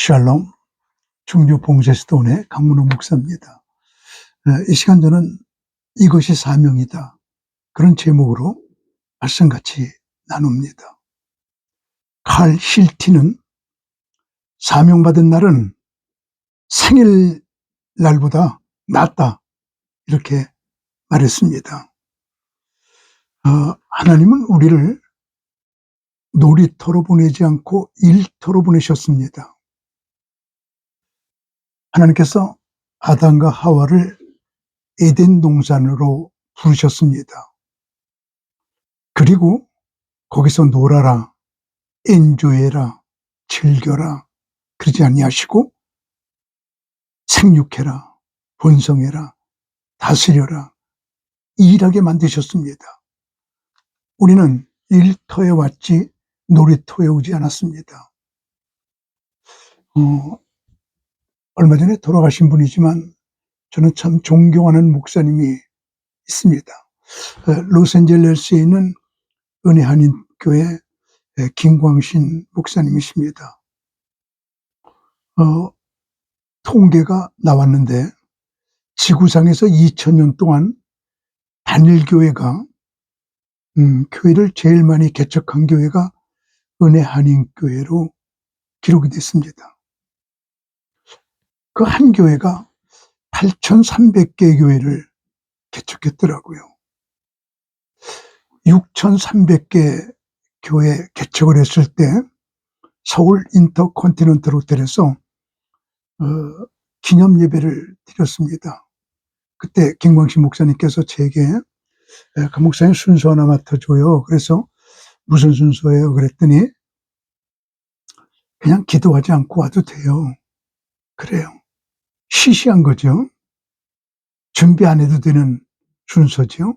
샬롬, 충주 봉제스톤의 강문호 목사입니다. 이 시간 저는 이것이 사명이다, 그런 제목으로 말씀 같이 나눕니다. 칼 힐티는 사명받은 날은 생일날보다 낫다, 이렇게 말했습니다. 하나님은 우리를 놀이터로 보내지 않고 일터로 보내셨습니다. 하나님께서 아담과 하와를 에덴 동산으로 부르셨습니다. 그리고 거기서 놀아라, 엔조해라, 즐겨라, 그러지 아니하시고 생육해라, 번성해라, 다스려라, 일하게 만드셨습니다. 우리는 일터에 왔지 놀이터에 오지 않았습니다. 얼마 전에 돌아가신 분이지만 저는 참 존경하는 목사님이 있습니다. 로스앤젤레스에 있는 은혜 한인교회 김광신 목사님이십니다. 통계가 나왔는데 지구상에서 2000년 동안 단일교회가 교회를 제일 많이 개척한 교회가 은혜 한인교회로 기록이 됐습니다. 그 한 교회가 8,300개 교회를 개척했더라고요. 6,300개 교회 개척을 했을 때 서울 인터컨티넨탈 호텔에서 기념 예배를 드렸습니다. 그때 김광신 목사님께서 제게 그 목사님 순서 하나 맡아줘요. 그래서 무슨 순서예요? 그랬더니 그냥 기도하지 않고 와도 돼요. 그래요. 시시한 거죠. 준비 안 해도 되는 순서죠.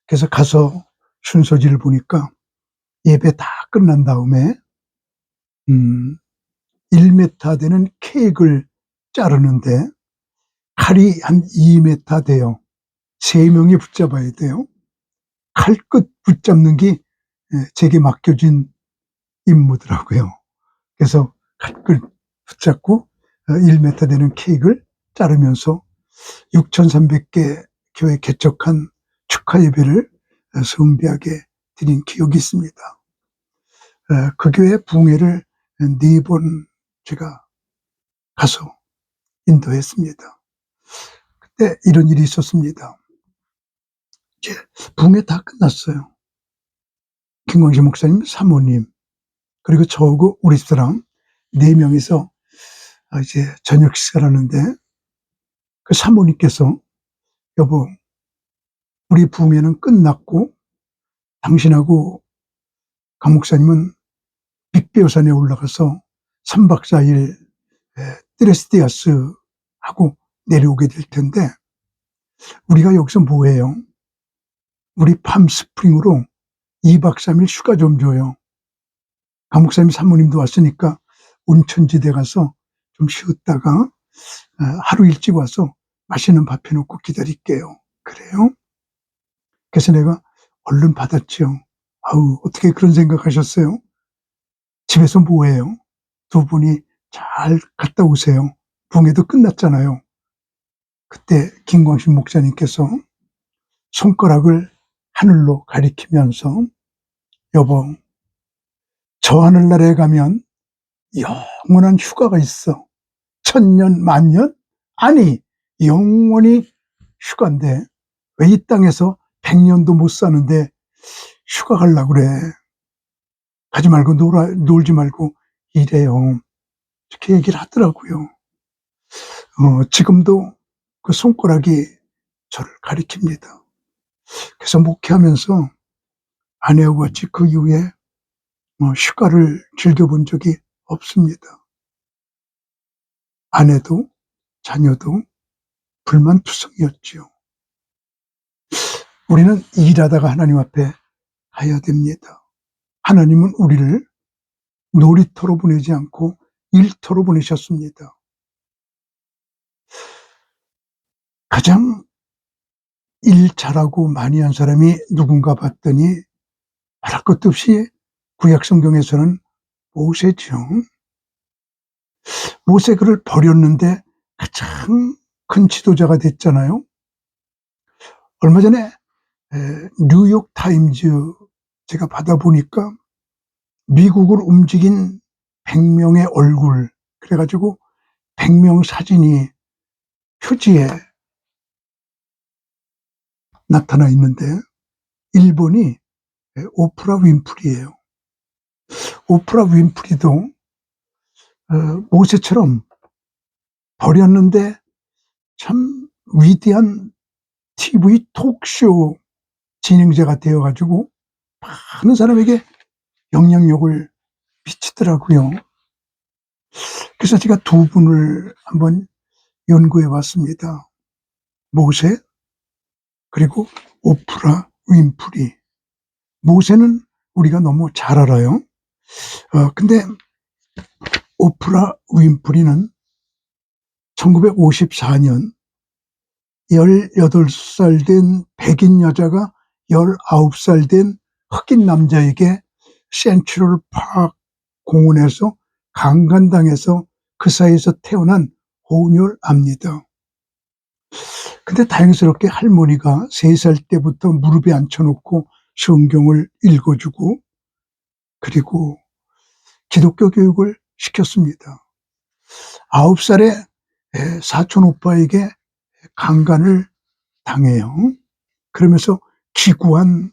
그래서 가서 순서지를 보니까 예배 다 끝난 다음에 1m 되는 케이크를 자르는데 칼이 한 2m 돼요. 3명이 붙잡아야 돼요. 칼끝 붙잡는 게 제게 맡겨진 임무더라고요. 그래서 칼끝 붙잡고 1m 되는 케이크를 자르면서 6,300개 교회 개척한 축하 예배를 성비하게 드린 기억이 있습니다. 그 교회 부흥회를 4번 제가 가서 인도했습니다. 그때 이런 일이 있었습니다. 이제 부흥회 다 끝났어요. 김광신 목사님, 사모님, 그리고 저하고 우리 집사람 4명이서 이제 저녁 식사를 하는데 그 사모님께서 여보, 우리 부흥회는 끝났고 당신하고 강 목사님은 빅베어산에 올라가서 3박 4일 띠레스티아스 하고 내려오게 될 텐데 우리가 여기서 뭐 해요? 우리 팜스프링으로 2박 3일 휴가 좀 줘요. 강 목사님 사모님도 왔으니까 온천지대 가서 좀 쉬었다가 하루 일찍 와서 맛있는 밥 해놓고 기다릴게요. 그래요? 그래서 내가 얼른 받았죠. 아우, 어떻게 그런 생각하셨어요? 집에서 뭐 해요? 두 분이 잘 갔다 오세요. 부흥회도 끝났잖아요. 그때 김광신 목사님께서 손가락을 하늘로 가리키면서 여보, 저 하늘나라에 가면 영원한 휴가가 있어. 1000년, 만년? 아니, 영원히 휴가인데 왜 이 땅에서 100년도 못 사는데 휴가 가려고 그래. 가지 말고 놀지 말고 일해요. 이렇게 얘기를 하더라고요. 지금도 그 손가락이 저를 가리킵니다. 그래서 목회하면서 아내하고 같이 그 이후에 휴가를 즐겨본 적이 없습니다. 아내도 자녀도 불만투성이었지요. 우리는 일하다가 하나님 앞에 가야 됩니다. 하나님은 우리를 놀이터로 보내지 않고 일터로 보내셨습니다. 가장 일 잘하고 많이 한 사람이 누군가 봤더니 말할 것도 없이 구약 성경에서는 모세죠. 모세를 버렸는데 가장 큰 지도자가 됐잖아요. 얼마 전에 뉴욕 타임즈 제가 받아보니까 미국을 움직인 100명의 얼굴, 그래가지고 100명 사진이 표지에 나타나 있는데 1번이 오프라 윈프리예요. 오프라 윈프리도 모세처럼 버렸는데 참 위대한 TV 톡쇼 진행자가 되어가지고 많은 사람에게 영향력을 미치더라고요. 그래서 제가 두 분을 한번 연구해 봤습니다. 모세 그리고 오프라 윈프리. 모세는 우리가 너무 잘 알아요. 근데 오프라 윈프리는 1954년 18살 된 백인 여자가 19살 된 흑인 남자에게 센트럴 파크 공원에서 강간당해서 그 사이에서 태어난 혼혈아입니다. 근데 다행스럽게 할머니가 3살 때부터 무릎에 앉혀놓고 성경을 읽어주고 그리고 기독교 교육을 시켰습니다. 9살에 사촌 오빠에게 강간을 당해요. 그러면서 기구한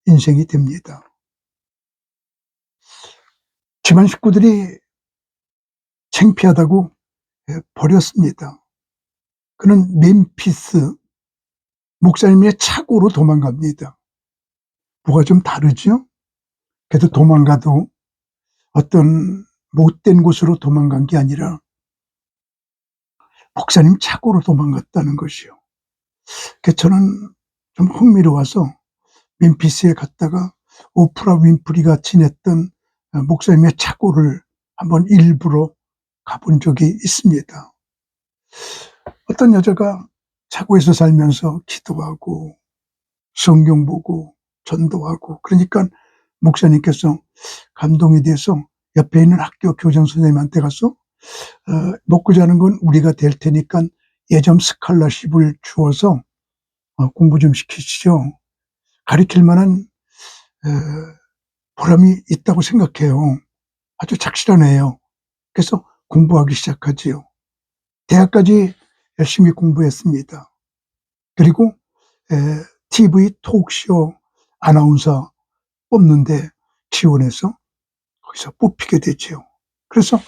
인생이 됩니다. 집안 식구들이 창피하다고 버렸습니다. 그는 멤피스 목사님의 차고로 도망갑니다. 뭐가 좀 다르죠? 그래도 도망가도 어떤 못된 곳으로 도망간 게 아니라 목사님 차고로 도망갔다는 것이요. 그래서 저는 좀 흥미로워서 멤피스에 갔다가 오프라 윈프리가 지냈던 목사님의 차고를 한번 일부러 가본 적이 있습니다. 어떤 여자가 차고에서 살면서 기도하고 성경 보고 전도하고 그러니까 목사님께서 감동이 돼서 옆에 있는 학교 교장 선생님한테 가서 먹고 자는 건 우리가 될 테니까 예전 스칼러십을 주어서 공부 좀 시키시죠. 가르칠 만한 보람이 있다고 생각해요. 아주 착실한 애예요. 그래서 공부하기 시작하지요. 대학까지 열심히 공부했습니다. 그리고 TV 톡쇼 아나운서 뽑는데 지원해서 거기서 뽑히게 되죠. 그래서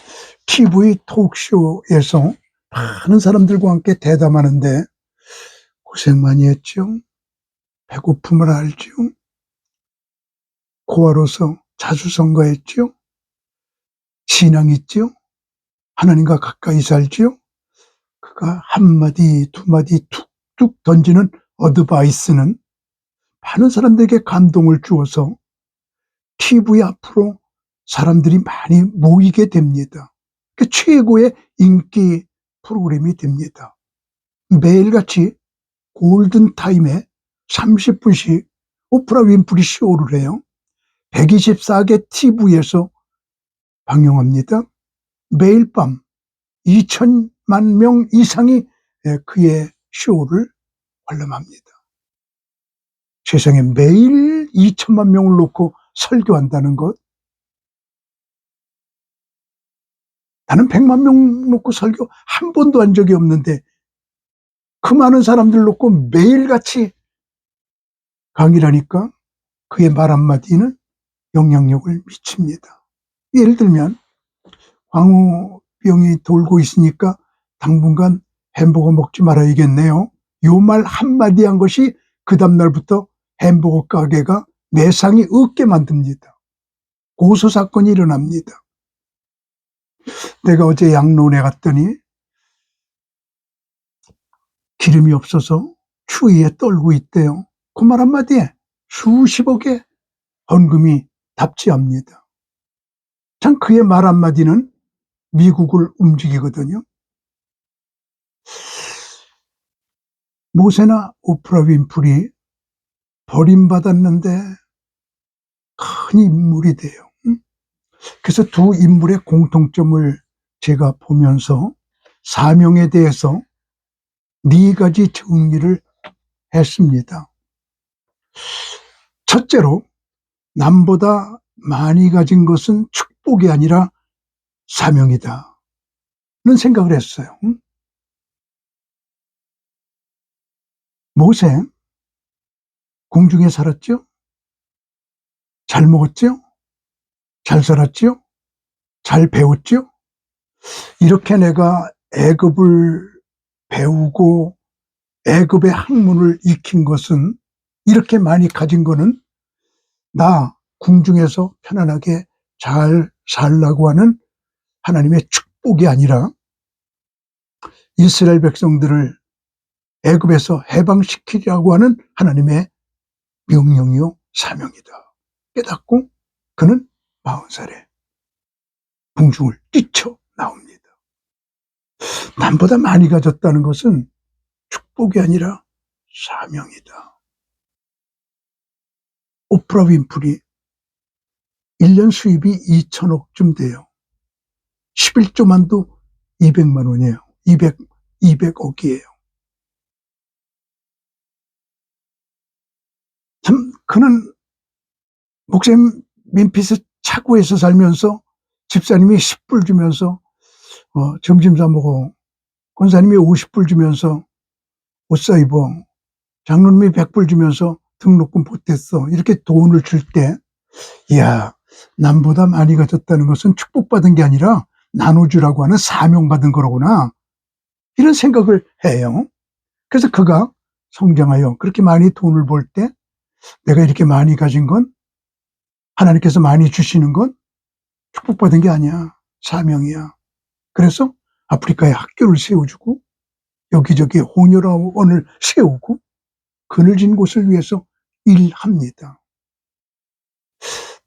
TV 톡쇼에서 많은 사람들과 함께 대담하는데 고생 많이 했죠. 배고픔을 알죠. 고아로서 자수성가했죠. 신앙 있죠. 하나님과 가까이 살죠. 그가 한마디 두마디 툭툭 던지는 어드바이스는 많은 사람들에게 감동을 주어서 TV 앞으로 사람들이 많이 모이게 됩니다. 그 최고의 인기 프로그램이 됩니다. 매일같이 골든타임에 30분씩 오프라 윈프리 쇼를 해요. 124개 TV에서 방영합니다. 매일 밤 2천만 명 이상이 그의 쇼를 관람합니다. 세상에 매일 2천만 명을 놓고 설교한다는 것. 나는 100만 명 놓고 설교 한 번도 한 적이 없는데 그 많은 사람들 놓고 매일같이 강의를 하니까 그의 말 한마디는 영향력을 미칩니다. 예를 들면 광우병이 돌고 있으니까 당분간 햄버거 먹지 말아야겠네요. 요 말 한마디 한 것이 그 다음날부터 햄버거 가게가 매상이 없게 만듭니다. 고소사건이 일어납니다. 내가 어제 양론에 갔더니 기름이 없어서 추위에 떨고 있대요. 그 말 한마디에 수십억의 헌금이 답지합니다. 참 그의 말 한마디는 미국을 움직이거든요. 모세나 오프라 윈프리 버림받았는데 큰 인물이 돼요. 그래서 두 인물의 공통점을 제가 보면서 사명에 대해서 4가지 정리를 했습니다. 첫째로, 남보다 많이 가진 것은 축복이 아니라 사명이다 는 생각을 했어요. 모세, 궁중에 살았죠? 잘 먹었죠? 잘 살았죠? 잘 배웠죠? 이렇게 내가 애굽을 배우고 애굽의 학문을 익힌 것은, 이렇게 많이 가진 거는 나 궁중에서 편안하게 잘 살라고 하는 하나님의 축복이 아니라 이스라엘 백성들을 애굽에서 해방시키려고 하는 하나님의 명령이요 사명이다 깨닫고 그는 40살에 궁중을 뛰쳐나옵니다. 남보다 많이 가졌다는 것은 축복이 아니라 사명이다. 오프라 윈프리 1년 수입이 2천억쯤 돼요. 11조만도 200만 원이에요. 200억이에요. 참, 그는 목사님 멤피스 차고에서 살면서 집사님이 10불 주면서 점심 사 먹어. 권사님이 50불 주면서 옷 사 입어. 장로님이 100불 주면서 등록금 보탰어. 이렇게 돈을 줄 때, 이야, 남보다 많이 가졌다는 것은 축복받은 게 아니라 나눠주라고 하는 사명받은 거로구나. 이런 생각을 해요. 그래서 그가 성장하여 그렇게 많이 돈을 벌 때, 내가 이렇게 많이 가진 건, 하나님께서 많이 주시는 건 축복받은 게 아니야. 사명이야. 그래서 아프리카에 학교를 세워주고 여기저기 혼혈원을 세우고 그늘진 곳을 위해서 일합니다.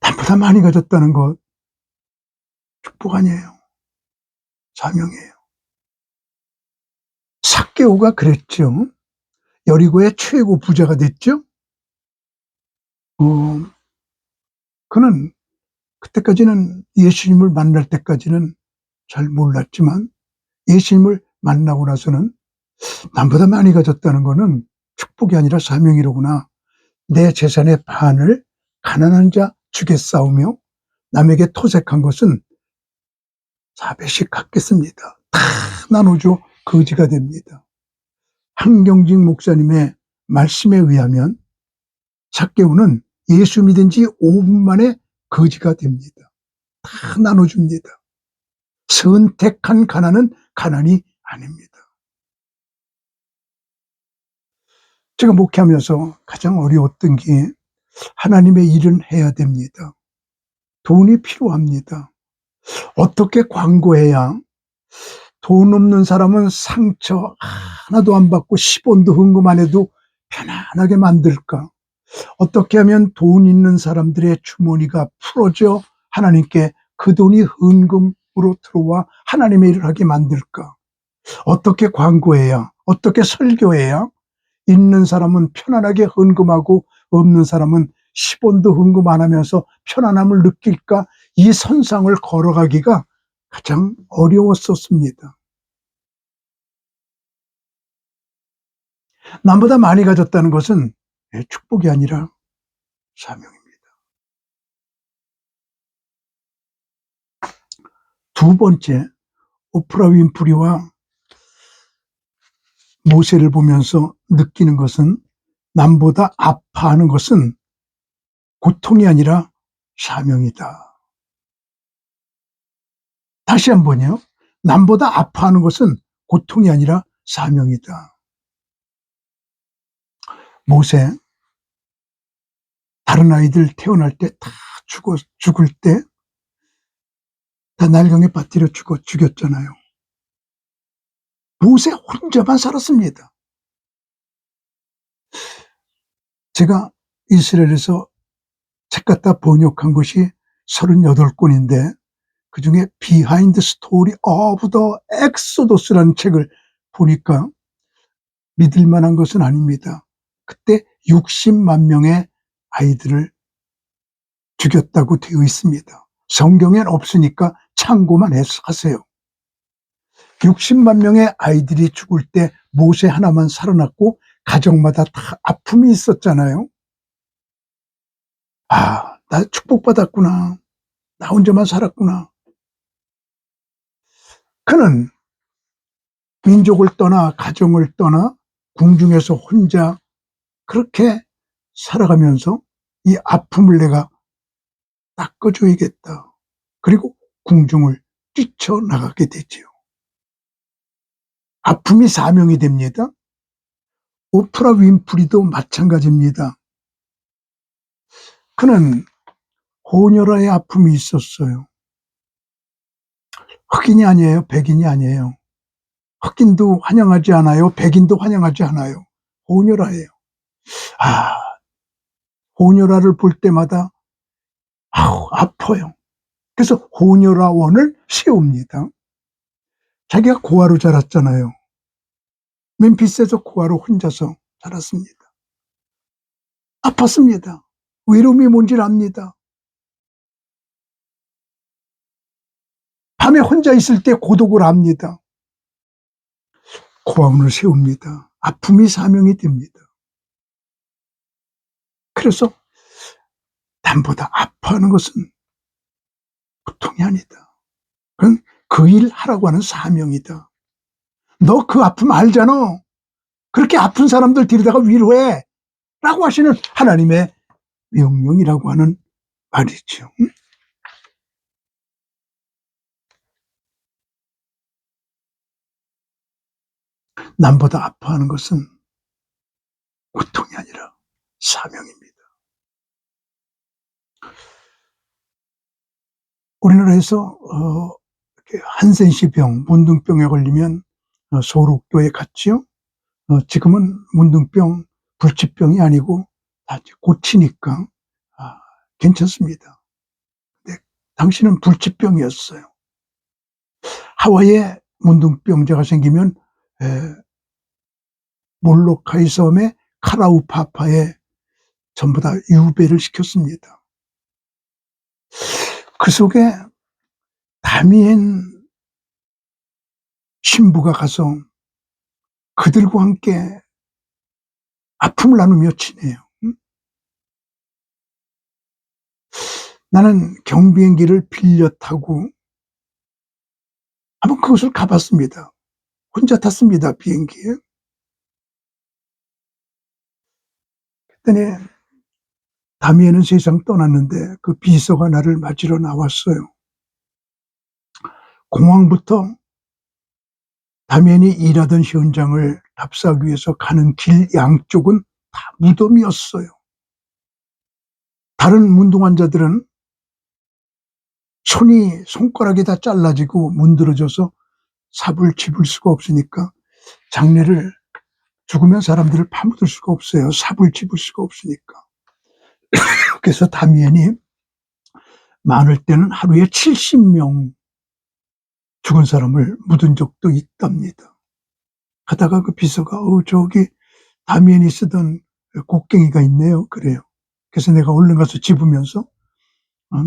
남보다 많이 가졌다는 것 축복 아니에요. 사명이에요. 삭개오가 그랬죠. 여리고의 최고 부자가 됐죠. 그는 그때까지는 예수님을 만날 때까지는 잘 몰랐지만 예수님을 만나고 나서는 남보다 많이 가졌다는 것은 축복이 아니라 사명이로구나. 내 재산의 반을 가난한 자 주겠사오며 남에게 토색한 것은 4배씩 갚겠습니다. 다 나눠줘 거지가 됩니다. 한경직 목사님의 말씀에 의하면 삭개오는 예수 믿은 지 5분 만에 거지가 됩니다. 다 나눠줍니다. 선택한 가난은 가난이 아닙니다. 제가 목회하면서 가장 어려웠던 게 하나님의 일은 해야 됩니다. 돈이 필요합니다. 어떻게 광고해야 돈 없는 사람은 상처 하나도 안 받고 10원도 헌금 안 해도 편안하게 만들까? 어떻게 하면 돈 있는 사람들의 주머니가 풀어져 하나님께 그 돈이 헌금으로 들어와 하나님의 일을 하게 만들까? 어떻게 광고해야, 어떻게 설교해야 있는 사람은 편안하게 헌금하고 없는 사람은 10원도 헌금 안 하면서 편안함을 느낄까? 이 선상을 걸어가기가 가장 어려웠었습니다. 남보다 많이 가졌다는 것은 축복이 아니라 사명입니다. 두 번째, 오프라 윈프리와 모세를 보면서 느끼는 것은 남보다 아파하는 것은 고통이 아니라 사명이다. 다시 한번요. 남보다 아파하는 것은 고통이 아니라 사명이다. 모세, 다른 아이들 태어날 때 다 죽을 때 다 날강에 빠뜨려 죽였잖아요. 모세 혼자만 살았습니다. 제가 이스라엘에서 책 갖다 번역한 것이 38권인데 그중에 비하인드 스토리 오브 더 엑소더스라는 책을 보니까 믿을 만한 것은 아닙니다. 그때 60만 명의 아이들을 죽였다고 되어 있습니다. 성경엔 없으니까 참고만 하세요. 60만 명의 아이들이 죽을 때 모세 하나만 살아났고 가정마다 다 아픔이 있었잖아요. 아, 나 축복받았구나. 나 혼자만 살았구나. 그는 민족을 떠나 가정을 떠나 궁중에서 혼자 그렇게 살아가면서 이 아픔을 내가 닦아줘야겠다. 그리고 궁중을 뛰쳐나가게 되지요. 아픔이 사명이 됩니다. 오프라 윈프리도 마찬가지입니다. 그는 혼혈아의 아픔이 있었어요. 흑인이 아니에요. 백인이 아니에요. 흑인도 환영하지 않아요. 백인도 환영하지 않아요. 혼혈아예요. 아, 혼혈아를 볼 때마다 아파요. 그래서 혼혈아원을 세웁니다. 자기가 고아로 자랐잖아요. 멤피스에서 고아로 혼자서 자랐습니다. 아팠습니다. 외로움이 뭔지를 압니다. 밤에 혼자 있을 때 고독을 압니다. 고아원을 세웁니다. 아픔이 사명이 됩니다. 그래서 남보다 아파하는 것은 고통이 아니다. 그건 그 일 하라고 하는 사명이다. 너 그 아픔 알잖아. 그렇게 아픈 사람들 데리다가 위로해. 라고 하시는 하나님의 명령이라고 하는 말이죠. 남보다 아파하는 것은 고통이 아니라 사명입니다. 우리나라에서 한센시병, 문둥병에 걸리면 소록교에 갔지요. 지금은 문둥병, 불치병이 아니고 다 고치니까 괜찮습니다. 근데 당시는 불치병이었어요. 하와이에 문둥병자가 생기면 몰로카이 섬의 카라우파파에 전부 다 유배를 시켰습니다. 그 속에 다미엔 신부가 가서 그들과 함께 아픔을 나누며 지내요. 나는 경비행기를 빌려 타고 한번 그곳을 가봤습니다. 혼자 탔습니다, 비행기에. 그랬더니 다미에는 세상 떠났는데 그 비서가 나를 맞으러 나왔어요. 공항부터 다미엔이 일하던 현장을 답사하기 위해서 가는 길 양쪽은 다 무덤이었어요. 다른 문둥 환자들은 손가락이 다 잘라지고 문드러져서 삽을 집을 수가 없으니까 장례를 죽으면 사람들을 파묻을 수가 없어요. 삽을 집을 수가 없으니까. 그래서 다미엔이 많을 때는 하루에 70명 죽은 사람을 묻은 적도 있답니다. 가다가 그 비서가 저기 다미엔이 쓰던 곡괭이가 있네요. 그래요. 그래서 내가 얼른 가서 집으면서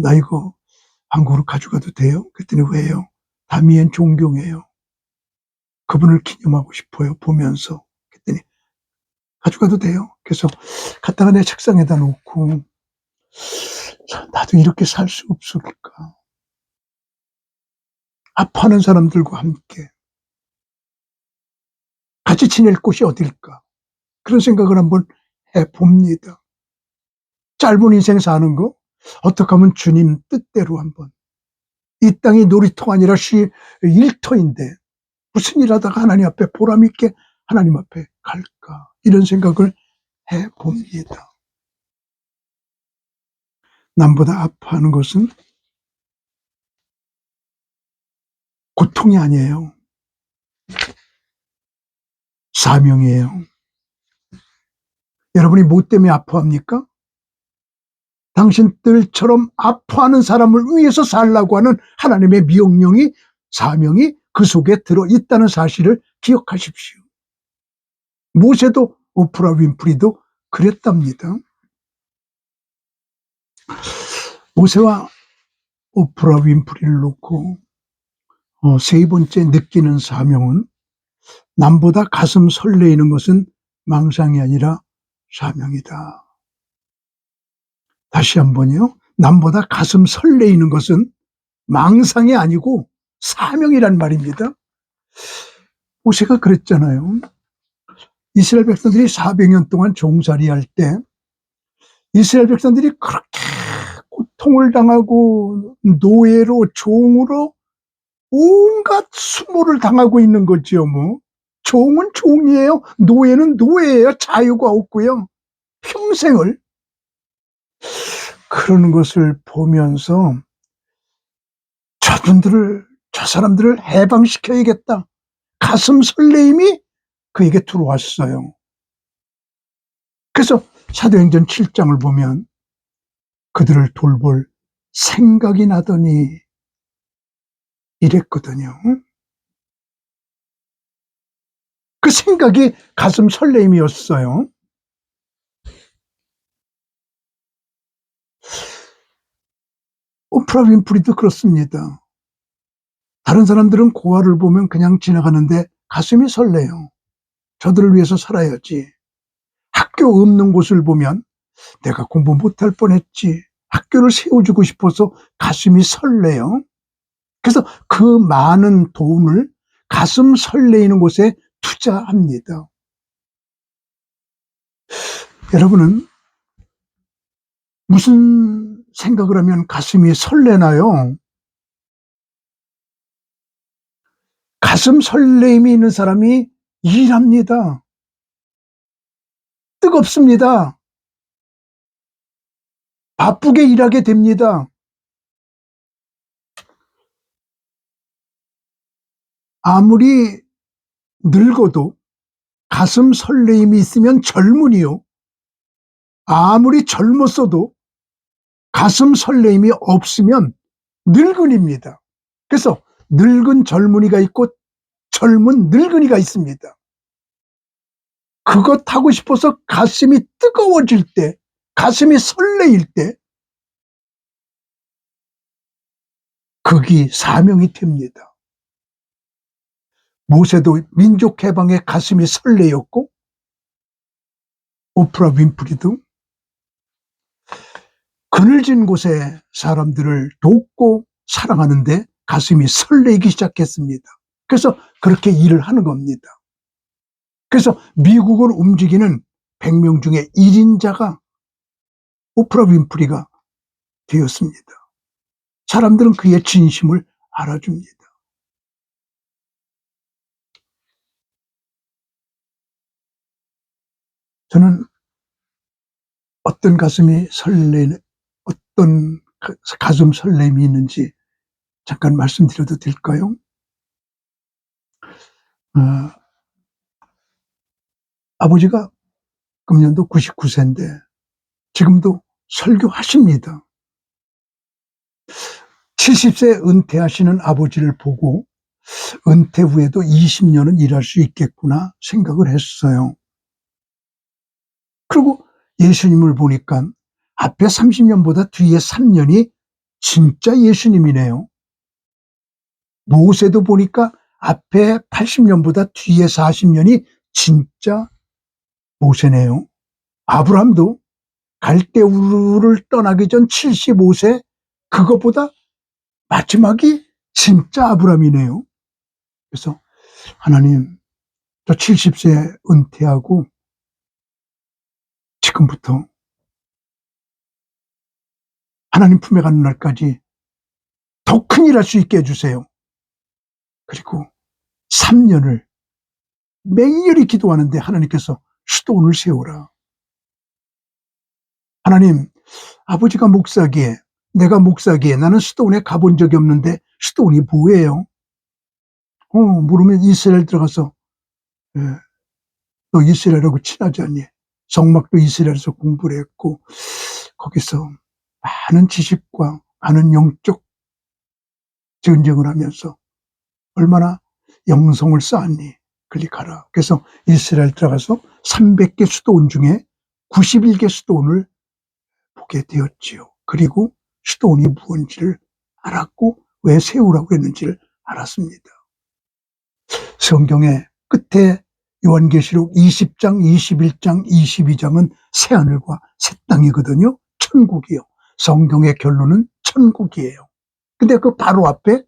나 이거 한국으로 가져가도 돼요? 그랬더니 왜요? 다미엔 존경해요. 그분을 기념하고 싶어요. 보면서. 그랬더니 가져가도 돼요? 그래서 갖다가 내 책상에다 놓고 나도 이렇게 살 수 없을까? 아파하는 사람들과 함께 같이 지낼 곳이 어딜까? 그런 생각을 한번 해봅니다. 짧은 인생 사는 거 어떻게 하면 주님 뜻대로 한번 이 땅이 놀이터가 아니라 일터인데 무슨 일 하다가 하나님 앞에 보람 있게 하나님 앞에 갈까? 이런 생각을 해봅니다. 남보다 아파하는 것은 고통이 아니에요. 사명이에요. 여러분이 뭐 때문에 아파합니까? 당신들처럼 아파하는 사람을 위해서 살라고 하는 하나님의 명령이, 사명이 그 속에 들어있다는 사실을 기억하십시오. 모세도 오프라 윈프리도 그랬답니다. 모세와 오프라 윈프리를 놓고 세 번째 느끼는 사명은 남보다 가슴 설레이는 것은 망상이 아니라 사명이다. 다시 한번요. 남보다 가슴 설레이는 것은 망상이 아니고 사명이란 말입니다. 모세가 그랬잖아요. 이스라엘 백성들이 400년 동안 종살이할 때 이스라엘 백성들이 그렇게 고통을 당하고 노예로 종으로 온갖 수모를 당하고 있는 거지요. 종은 종이에요. 노예는 노예예요. 자유가 없고요. 평생을 그러는 것을 보면서 저 사람들을 해방시켜야겠다. 가슴 설레임이 그에게 들어왔어요. 그래서 사도행전 7장을 보면 그들을 돌볼 생각이 나더니 이랬거든요. 그 생각이 가슴 설레임이었어요. 오프라 윈프리도 그렇습니다. 다른 사람들은 고아를 보면 그냥 지나가는데 가슴이 설레요. 저들을 위해서 살아야지. 학교 없는 곳을 보면 내가 공부 못할 뻔했지. 학교를 세워주고 싶어서 가슴이 설레요. 그래서 그 많은 돈을 가슴 설레이는 곳에 투자합니다. 여러분은 무슨 생각을 하면 가슴이 설레나요? 가슴 설레임이 있는 사람이 일합니다. 뜨겁습니다. 바쁘게 일하게 됩니다. 아무리 늙어도 가슴 설레임이 있으면 젊은이요. 아무리 젊었어도 가슴 설레임이 없으면 늙은입니다. 그래서 늙은 젊은이가 있고 젊은 늙은이가 있습니다. 그것 하고 싶어서 가슴이 뜨거워질 때, 가슴이 설레일 때 그게 사명이 됩니다. 모세도 민족 해방에 가슴이 설레였고 오프라 윈프리도 그늘진 곳에 사람들을 돕고 사랑하는데 가슴이 설레기 시작했습니다. 그래서 그렇게 일을 하는 겁니다. 그래서 미국을 움직이는 100명 중에 1인자가 오프라 윈프리가 되었습니다. 사람들은 그의 진심을 알아줍니다. 저는 어떤 가슴이 설레는, 어떤 가슴 설렘이 있는지 잠깐 말씀드려도 될까요? 아버지가 금년도 99세인데 지금도 설교하십니다. 70세 은퇴하시는 아버지를 보고 은퇴 후에도 20년은 일할 수 있겠구나 생각을 했어요. 그리고 예수님을 보니까 앞에 30년보다 뒤에 3년이 진짜 예수님이네요. 모세도 보니까 앞에 80년보다 뒤에 40년이 진짜 모세네요. 아브라함도 갈대우르를 떠나기 전 75세, 그것보다 마지막이 진짜 아브라함이네요. 그래서 하나님, 저 70세 은퇴하고 지금부터 하나님 품에 가는 날까지 더 큰 일 할 수 있게 해주세요. 그리고 3년을 맹렬히 기도하는데 하나님께서 수도원을 세우라. 하나님, 아버지가 목사기에, 내가 목사기에, 나는 수도원에 가본 적이 없는데 수도원이 뭐예요? 물으면 이스라엘 들어가서, 너 이스라엘하고 친하지 않니? 성막도 이스라엘에서 공부를 했고 거기서 많은 지식과 많은 영적 전쟁을 하면서 얼마나 영성을 쌓았니? 클릭하라. 그래서 이스라엘 들어가서 300개 수도원 중에 91개 수도원을 보게 되었지요. 그리고 수도원이 무엇인지를 알았고 왜 세우라고 했는지를 알았습니다. 성경의 끝에 요한계시록 20장, 21장, 22장은 새하늘과 새 땅이거든요. 천국이요. 성경의 결론은 천국이에요. 근데 그 바로 앞에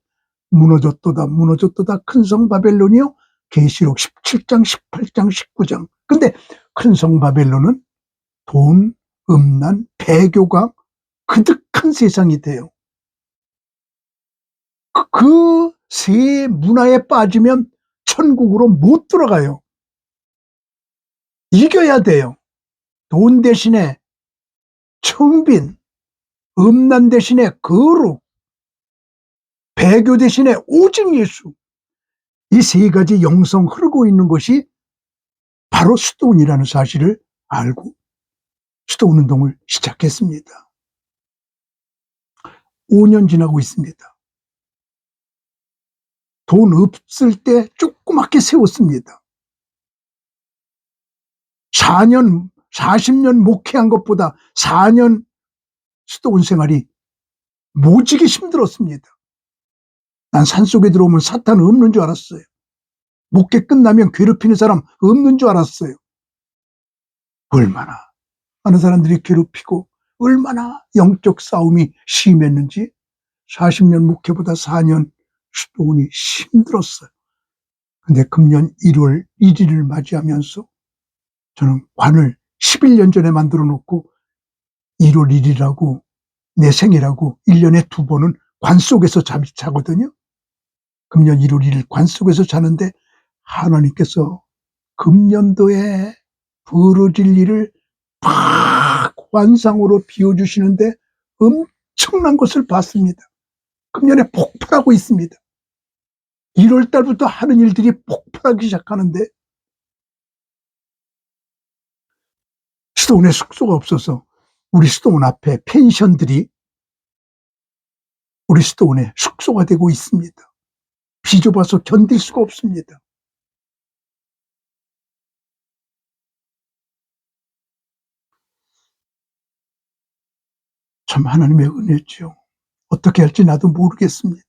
무너졌도다 무너졌도다 큰 성 바벨론이요. 계시록 17장, 18장, 19장. 근데 큰 성 바벨론은 돈, 음란, 배교가 그득한 세상이 돼요. 그 세 문화에 빠지면 천국으로 못 들어가요. 이겨야 돼요. 돈 대신에 청빈, 음란 대신에 거룩, 배교 대신에 오직 예수. 이 세 가지 영성 흐르고 있는 것이 바로 수도원이라는 사실을 알고 수도원 운동을 시작했습니다. 5년 지나고 있습니다. 돈 없을 때 조그맣게 세웠습니다. 4년, 40년 목회한 것보다 4년 수도원 생활이 모지게 힘들었습니다. 난 산속에 들어오면 사탄 없는 줄 알았어요. 목회 끝나면 괴롭히는 사람 없는 줄 알았어요. 얼마나 많은 사람들이 괴롭히고 얼마나 영적 싸움이 심했는지 40년 목회보다 4년 수도원이 힘들었어요. 근데 금년 1월 1일을 맞이하면서 저는 관을 11년 전에 만들어 놓고 1월 1일이라고 내 생일하고 1년에 2번은 관 속에서 잠이 자거든요. 금년 1월 1일 관 속에서 자는데 하나님께서 금년도에 벌어질 일을 막 환상으로 비워주시는데 엄청난 것을 봤습니다. 금년에 폭발하고 있습니다. 1월 달부터 하는 일들이 폭발하기 시작하는데 수도원에 숙소가 없어서 우리 수도원 앞에 펜션들이 우리 수도원에 숙소가 되고 있습니다. 비좁아서 견딜 수가 없습니다. 참 하나님의 은혜죠. 어떻게 할지 나도 모르겠습니다.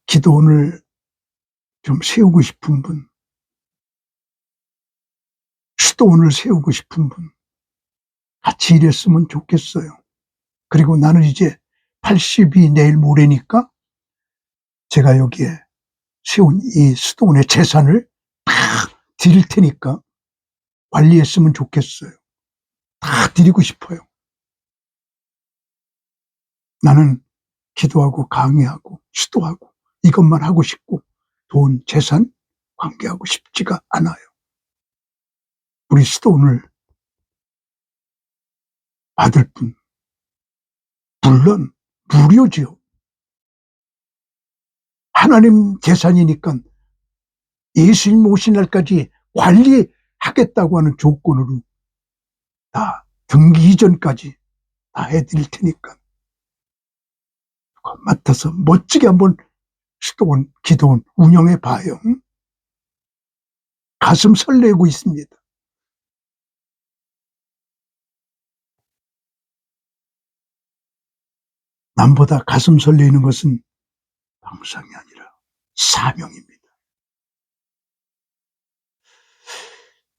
기도원을 좀 세우고 싶은 분, 수도원을 세우고 싶은 분, 같이 일했으면 좋겠어요. 그리고 나는 이제 80이 내일 모레니까 제가 여기에 세운 이 수도원의 재산을 다 드릴 테니까 관리했으면 좋겠어요. 다 드리고 싶어요. 나는 기도하고 강의하고 수도하고 이것만 하고 싶고 돈, 재산 관계하고 싶지가 않아요. 우리 수도원을 받을 분, 물론 무료지요. 하나님 재산이니까 예수님 오신 날까지 관리하겠다고 하는 조건으로 다 등기 이전까지 다 해드릴 테니까 맡아서 멋지게 한번 수도원, 기도원 운영해 봐요. 가슴 설레고 있습니다. 남보다 가슴 설레는 것은 방상이 아니라 사명입니다.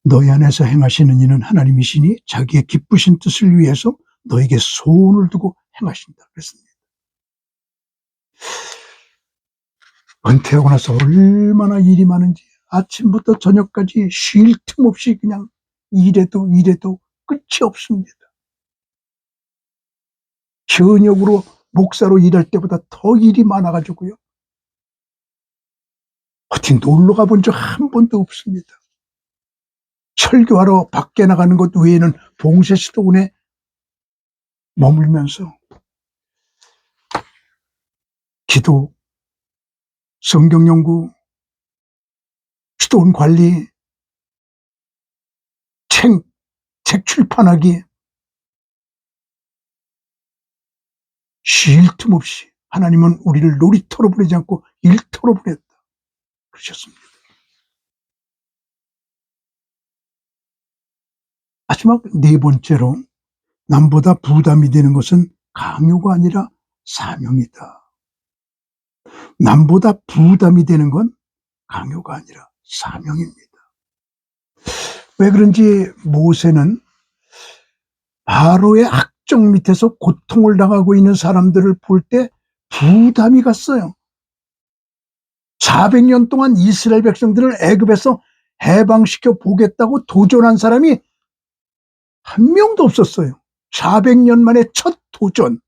너희 안에서 행하시는 이는 하나님이시니 자기의 기쁘신 뜻을 위해서 너에게 소원을 두고 행하신다 그랬습니다. 은퇴하고 나서 얼마나 일이 많은지 아침부터 저녁까지 쉴 틈 없이 그냥 일해도 끝이 없습니다. 현역으로 목사로 일할 때보다 더 일이 많아가지고요. 어디 놀러 가본 적 한 번도 없습니다. 설교하러 밖에 나가는 것 외에는 봉쇄 수도원에 머물면서 기도, 성경 연구, 수도원 관리, 책 출판하기, 쉴 틈 없이 하나님은 우리를 놀이터로 보내지 않고 일터로 보냈다 그러셨습니다. 마지막 네 번째로 남보다 부담이 되는 것은 강요가 아니라 사명이다. 남보다 부담이 되는 건 강요가 아니라 사명입니다. 왜 그런지 모세는 바로의 악정 밑에서 고통을 당하고 있는 사람들을 볼 때 부담이 갔어요. 400년 동안 이스라엘 백성들을 애굽에서 해방시켜 보겠다고 도전한 사람이 한 명도 없었어요. 400년 만에 첫 도전,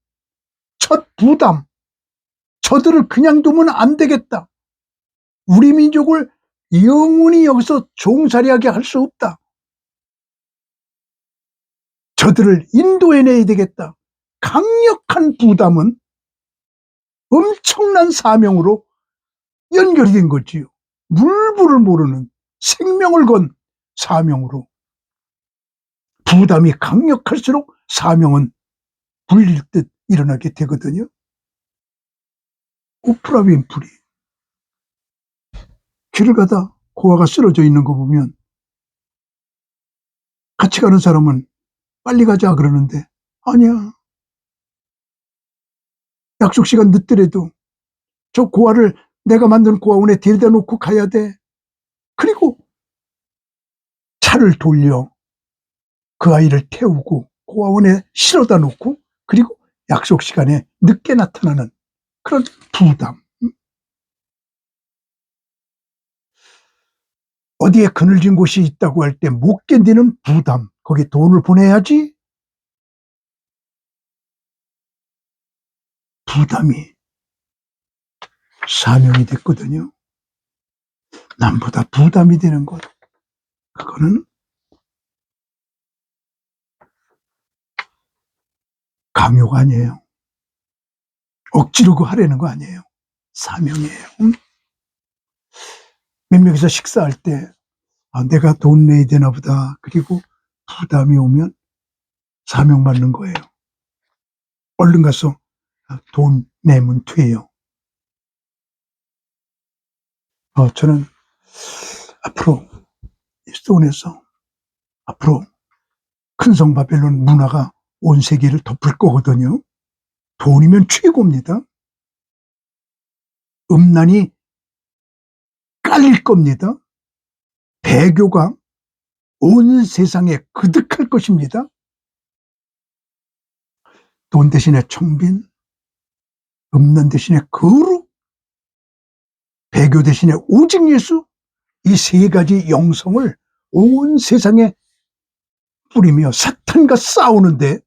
첫 부담. 저들을 그냥 두면 안 되겠다. 우리 민족을 영원히 여기서 종살이하게 할 수 없다. 저들을 인도해내야 되겠다. 강력한 부담은 엄청난 사명으로 연결이 된 거지요. 물불을 모르는 생명을 건 사명으로. 부담이 강력할수록 사명은 불릴 듯 일어나게 되거든요. 오프라 윈프리 길을 가다 고아가 쓰러져 있는 거 보면 같이 가는 사람은 빨리 가자 그러는데 아니야. 약속 시간 늦더라도 저 고아를 내가 만든 고아원에 데려다 놓고 가야 돼. 그리고 차를 돌려 그 아이를 태우고 고아원에 실어다 놓고 그리고 약속 시간에 늦게 나타나는 그런 부담. 어디에 그늘진 곳이 있다고 할 때 못 견디는 부담. 거기 돈을 보내야지. 부담이 사명이 됐거든요. 남보다 부담이 되는 것. 그거는 강요가 아니에요. 억지로 그 하려는 거 아니에요. 사명이에요. 몇 명이서 식사할 때 내가 돈 내야 되나 보다. 그리고 부담이 오면 사명 받는 거예요. 얼른 가서 돈 내면 돼요. 저는 앞으로 수원에서 앞으로 큰성 바벨론 문화가 온 세계를 덮을 거거든요. 돈이면 최고입니다. 음란이 깔릴 겁니다. 배교가 온 세상에 그득할 것입니다. 돈 대신에 청빈, 음란 대신에 거룩, 배교 대신에 오직 예수, 이 세 가지 영성을 온 세상에 뿌리며 사탄과 싸우는데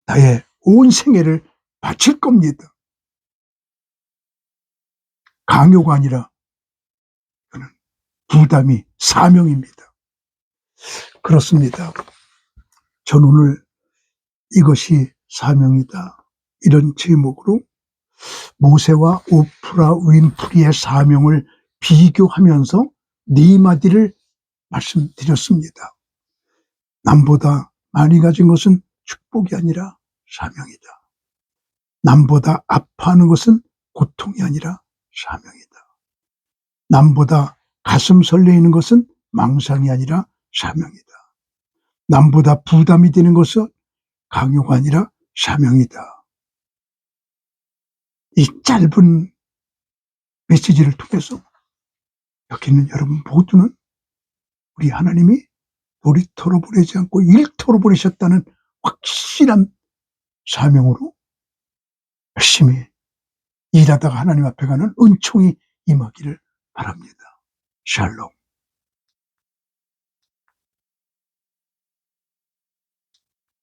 나의 온 생애를 바칠 겁니다. 강요가 아니라 저는 부담이 사명입니다. 그렇습니다. 전 오늘 이것이 사명이다. 이런 제목으로 모세와 오프라 윈프리의 사명을 비교하면서 네 마디를 말씀드렸습니다. 남보다 많이 가진 것은 축복이 아니라 사명이다. 남보다 아파하는 것은 고통이 아니라 사명이다. 남보다 가슴 설레이는 것은 망상이 아니라 사명이다. 남보다 부담이 되는 것은 강요가 아니라 사명이다. 이 짧은 메시지를 통해서 여기 있는 여러분 모두는 우리 하나님이 놀이터로 보내지 않고 일터로 보내셨다는 확실한 사명으로 열심히 일하다가 하나님 앞에 가는 은총이 임하기를 바랍니다. 샬롬.